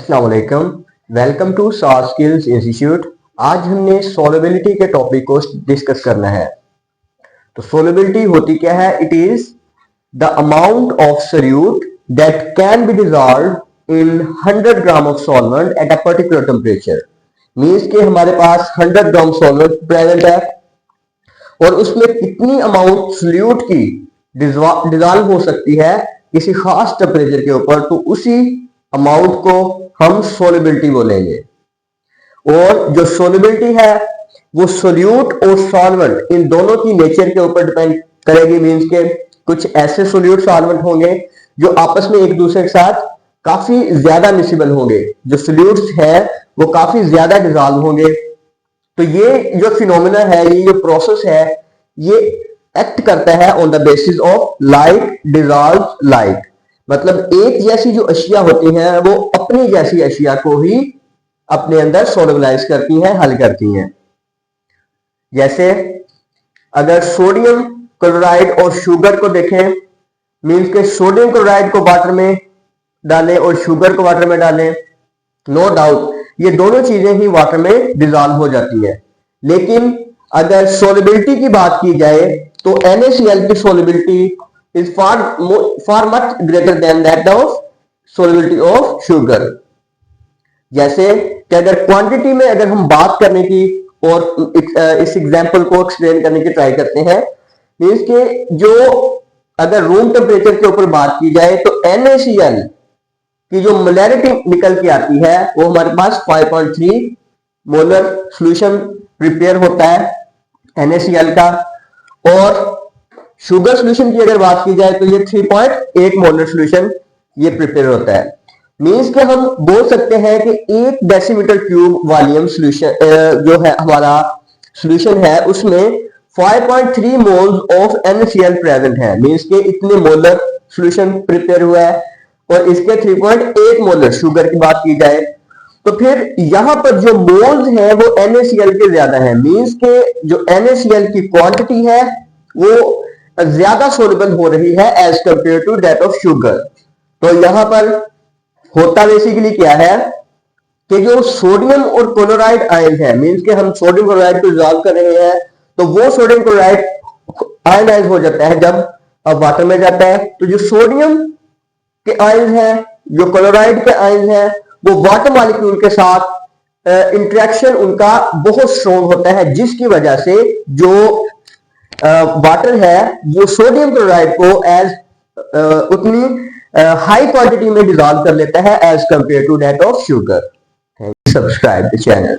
अस्सलाम वालेकुम। Welcome to सार स्किल्स इंस्टीट्यूट। आज हमने सोलबिलिटी के टॉपिक को डिस्कस करना है। तो सोलबिलिटी होती क्या है? It is the amount of solute that can be dissolve in 100 gram of solvent at a particular temperature. Means कि हमारे पास 100 ग्राम सॉल्वेंट प्रेजेंट है और उसमें कितनी अमाउंट सोल्यूट की डिजॉल्व हो सकती है किसी खास टेम्परेचर के ऊपर, तो उसी अमाउंट को हम सोलिबिलिटी बोलेंगे। और जो सोलिबिलिटी है वो सोल्यूट और सॉल्वेंट इन दोनों की नेचर के ऊपर डिपेंड करेगी। मींस के कुछ ऐसे सोल्यूट सॉल्वेंट होंगे जो आपस में एक दूसरे के साथ काफी ज्यादा मिसिबल होंगे, जो सोल्यूट्स है वो काफी ज्यादा डिजॉल्व होंगे। तो ये जो फिनोमेना है, ये जो प्रोसेस है, ये एक्ट करता है on the basis of like dissolve like. मतलब एक जैसी जो अशिया होती हैं वो अपनी जैसी अशिया को ही अपने अंदर सोलबिलाइज करती हैं, हल करती हैं। जैसे अगर सोडियम क्लोराइड और शुगर को देखें, मींस के सोडियम क्लोराइड को वाटर में डालें और शुगर को वाटर में डालें, नो डाउट ये दोनों चीजें ही वाटर में डिजॉल्व हो जाती है। लेकिन अगर सोलिबिलिटी की बात की जाए तो NaCl की solubility is far much greater than that of solubility of sugar. जैसे कि अगर क्वांटिटी में अगर हम बात करने की और इस एग्जांपल को एक्सप्लेन करने की ट्राई करते हैं, मींस के जो अगर रूम टेम्परेचर के ऊपर बात की जाए तो NaCl की जो मोलैरिटी निकल के आती है वो हमारे पास 5.3 मोलर सोल्यूशन प्रिपेयर होता है NaCl का। और शुगर सोल्यूशन की अगर बात की जाए तो ये 3.8 मोलर सोल्यूशन ये प्रिपेयर होता है। मींस के हम बोल सकते हैं कि 1 डेसीमीटर क्यूब वॉल्यूम सोल्यूशन जो है हमारा सोल्यूशन है उसमें 5.3 मोल्स ऑफ NaCl प्रेजेंट है। मींस के इतने मोलर सोल्यूशन प्रिपेयर हुआ है और इसके 3.8 मोलर शुगर की बात की जाए तो फिर यहां पर जो मोल्स है वो NaCl के ज्यादा है। मींस के जो NaCl की क्वांटिटी है वो ज्यादा सोल्युबल हो रही है as compared to that of sugar. तो यहां पर होता बेसिकली क्या है कि जो सोडियम और क्लोराइड आयन है, मींस के हम सोडियम क्लोराइड को डिसॉल्व कर रहे हैं तो वो सोडियम क्लोराइड आयनाइज हो जाता है जब वाटर में जाता है। तो जो सोडियम के आयन है, जो क्लोराइड के आयन है, वो वाटर मॉलिक्यूल के साथ इंटरेक्शन उनका बहुत स्ट्रॉन्ग होता है, जिसकी वजह से जो वाटर है वो सोडियम क्लोराइड को एज उतनी हाई क्वांटिटी में डिसॉल्व कर लेता है as compared to that of sugar. Subscribe the channel.